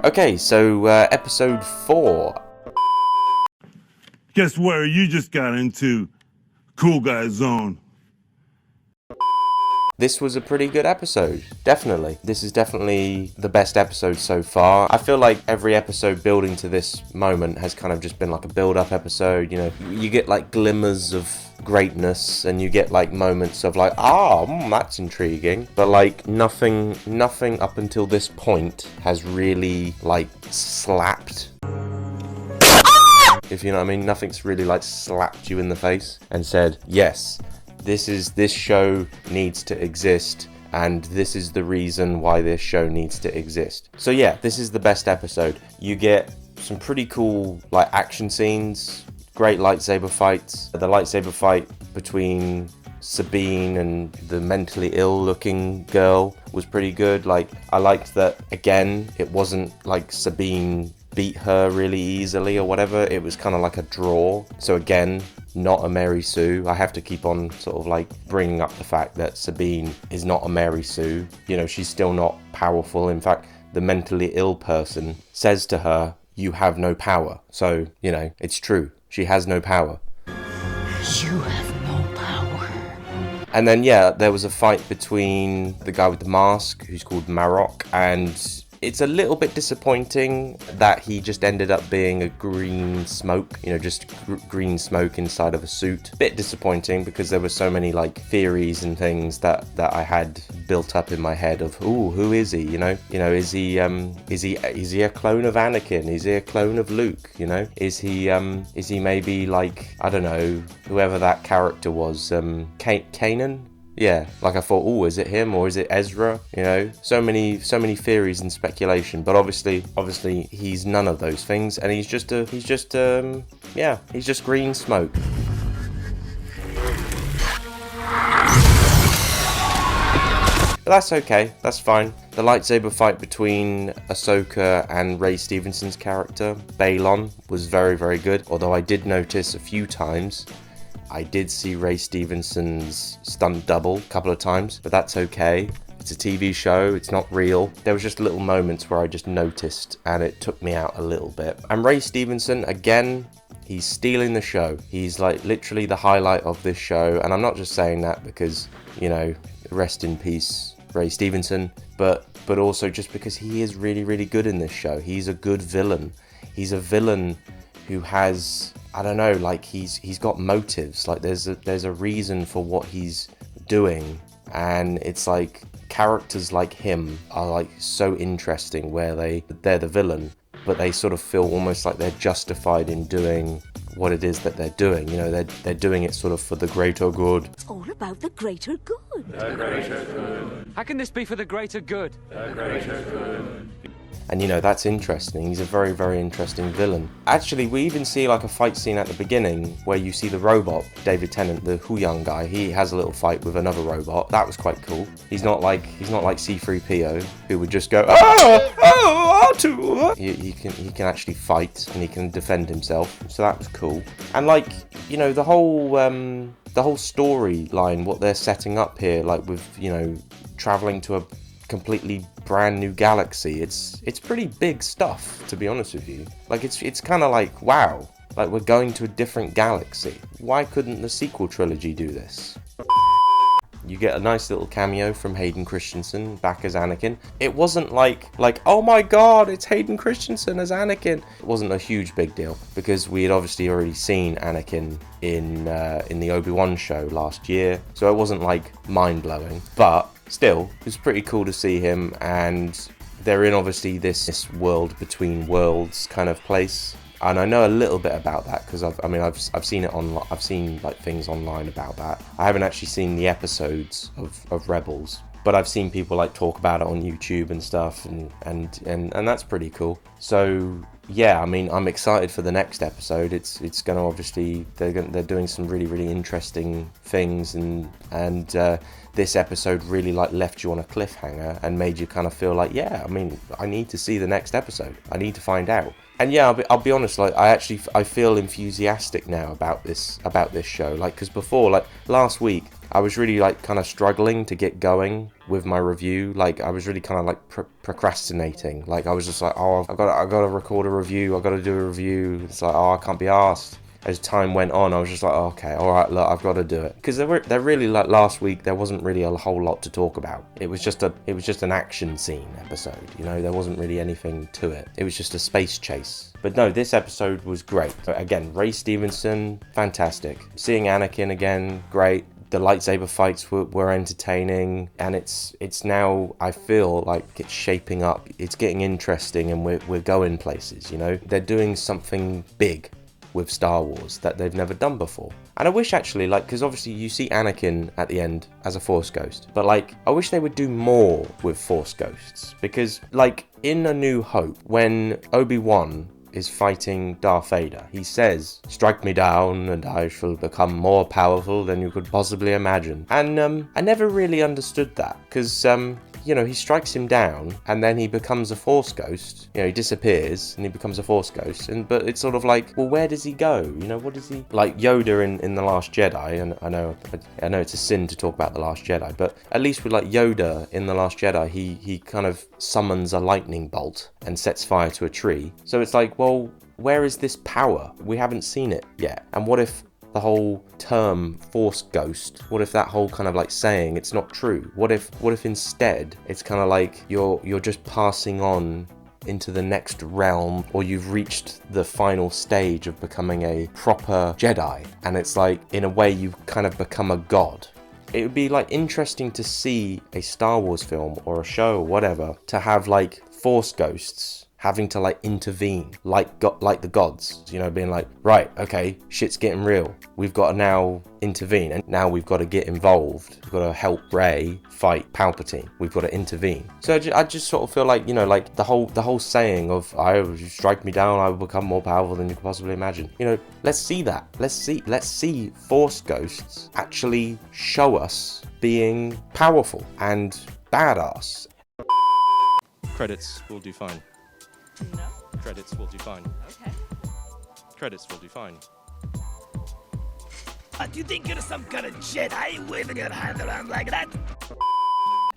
Okay, so episode 4. Guess where you just got into? Cool Guy Zone. This was a pretty good episode, definitely. This is definitely the best episode so far. I feel like every episode building to this moment has kind of just been like a build-up episode, you know. You get like glimmers of greatness and you get like moments of like, that's intriguing. But like nothing up until this point has really like slapped. If you know what I mean, nothing's really like slapped you in the face and said, yes, this show needs to exist, and this is the reason why this show needs to exist. So yeah, this is the best episode. You get some pretty cool like action scenes, great lightsaber fights. The lightsaber fight between Sabine and the mentally ill looking girl was pretty good. Like, I liked that, again, it wasn't like Sabine beat her really easily or whatever. It was kind of like a draw. So again, not a Mary Sue. I have to keep on sort of like bringing up the fact that Sabine is not a Mary Sue. You know, she's still not powerful. In fact, the mentally ill person says to her, "You have no power." So, you know, it's true. She has no power. You have no power. And then, yeah, there was a fight between the guy with the mask, who's called Marok, and it's a little bit disappointing that he just ended up being a green smoke, you know, just green smoke inside of a suit. Bit disappointing because there were so many like theories and things that I had built up in my head of, who is he? You know, is he a clone of Anakin? Is he a clone of Luke? You know, is he maybe like, I don't know, whoever that character was, Kanan? Yeah, like I thought, is it him or is it Ezra? You know, so many theories and speculation, but obviously he's none of those things, and he's just green smoke. But that's okay, that's fine. The lightsaber fight between Ahsoka and Ray Stevenson's character, Balon, was very, very good, although I did notice a few times I did see Ray Stevenson's stunt double a couple of times, but that's okay. It's a TV show, it's not real. There was just little moments where I just noticed and it took me out a little bit. And Ray Stevenson, again, he's stealing the show. He's like literally the highlight of this show. And I'm not just saying that because, you know, rest in peace, Ray Stevenson, but also just because he is really, really good in this show. He's a good villain. He's a villain who has, I don't know, like he's got motives. Like there's a reason for what he's doing, and it's like characters like him are like so interesting where they're the villain, but they sort of feel almost like they're justified in doing what it is that they're doing. You know, they're doing it sort of for the greater good. It's all about the greater good. The greater good. How can this be for the greater good? The greater good. And you know, that's interesting. He's a very, very interesting villain. Actually, we even see like a fight scene at the beginning where you see the robot, David Tennant, the Huyang guy. He has a little fight with another robot. That was quite cool. He's not like C-3PO, who would just go, R2. He can actually fight and he can defend himself. So that was cool. And like, you know, the whole storyline, what they're setting up here, like with, you know, traveling to a completely brand new galaxy. It's pretty big stuff, to be honest with you. Like it's kind of like, wow, like we're going to a different galaxy. Why couldn't the sequel trilogy do this? You get a nice little cameo from Hayden Christensen back as Anakin. It wasn't like, oh my god, it's Hayden Christensen as Anakin. It wasn't a huge big deal because we had obviously already seen Anakin in the Obi-Wan show last year, so it wasn't like mind-blowing, but still, it was pretty cool to see him, and they're in obviously this world between worlds kind of place. And I know a little bit about that because I've seen it online. I've seen like things online about that. I haven't actually seen the episodes of Rebels, but I've seen people like talk about it on YouTube and stuff, and that's pretty cool. So yeah, I mean, I'm excited for the next episode. It's going to obviously they're doing some really, really interesting things, and this episode really like left you on a cliffhanger and made you kind of feel like, yeah, I mean, I need to see the next episode. I need to find out. And yeah, I'll be honest, like I feel enthusiastic now about this show. Like, because before, like last week, I was really like kind of struggling to get going with my review. Like I was really kind of like procrastinating. Like I was just like, oh, I gotta record a review. I gotta do a review. It's like, oh, I can't be arsed. As time went on, I was just like, oh, okay, all right, look, I've got to do it, because there really, like last week, there wasn't really a whole lot to talk about. It was just an action scene episode, you know. There wasn't really anything to it. It was just a space chase. But no, this episode was great. Again, Ray Stevenson, fantastic. Seeing Anakin again, great. The lightsaber fights were entertaining, and it's now, I feel like it's shaping up. It's getting interesting, and we're going places, you know. They're doing something big with Star Wars that they've never done before. And I wish actually, like, because obviously you see Anakin at the end as a Force ghost, but like, I wish they would do more with Force ghosts, because like in A New Hope, when Obi-Wan is fighting Darth Vader, he says, "Strike me down and I shall become more powerful than you could possibly imagine." And I never really understood that, because you know, he strikes him down and then he becomes a Force ghost. You know, he disappears and he becomes a Force ghost. But it's sort of like, well, where does he go? You know, what does he... Like Yoda in The Last Jedi, and I know it's a sin to talk about The Last Jedi, but at least with like Yoda in The Last Jedi, he kind of summons a lightning bolt and sets fire to a tree. So it's like, well, where is this power? We haven't seen it yet. And what if the whole term Force ghost, what if that whole kind of like saying, it's not true? What if instead it's kind of like you're just passing on into the next realm, or you've reached the final stage of becoming a proper Jedi, and it's like in a way you kind of become a god. It would be like interesting to see a Star Wars film or a show or whatever to have like Force ghosts having to like intervene like the gods, you know, being like, right, okay, shit's getting real, we've got to now intervene, and now we've got to get involved, we've got to help Rey fight Palpatine, we've got to intervene. So I just sort of feel like, you know, like the whole saying of, you strike me down, I will become more powerful than you could possibly imagine. You know, let's see that. Let's see Force ghosts actually show us being powerful and badass. Credits will do fine. No. Credits will do fine. Okay. Credits will do fine. Do you think you're some kind of Jedi waving your hand around like that?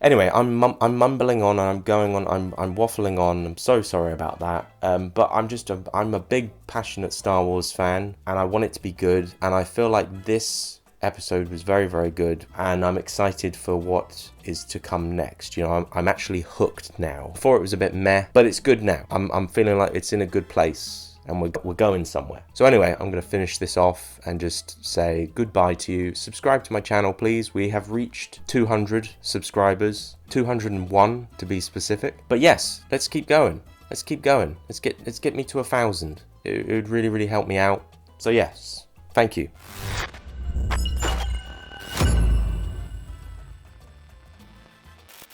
Anyway, I'm mumbling on and I'm going on. I'm waffling on. I'm so sorry about that. But I'm a big passionate Star Wars fan, and I want it to be good. And I feel like this episode was very, very good, and I'm excited for what is to come next. You know, I'm actually hooked now. Before it was a bit meh, but it's good now. I'm feeling like it's in a good place, and we're going somewhere. So anyway, I'm going to finish this off and just say goodbye to you. Subscribe to my channel, please. We have reached 200 subscribers, 201 to be specific. But yes, let's keep going. Let's keep going. Let's get me to 1,000. It would really, really help me out. So yes, thank you.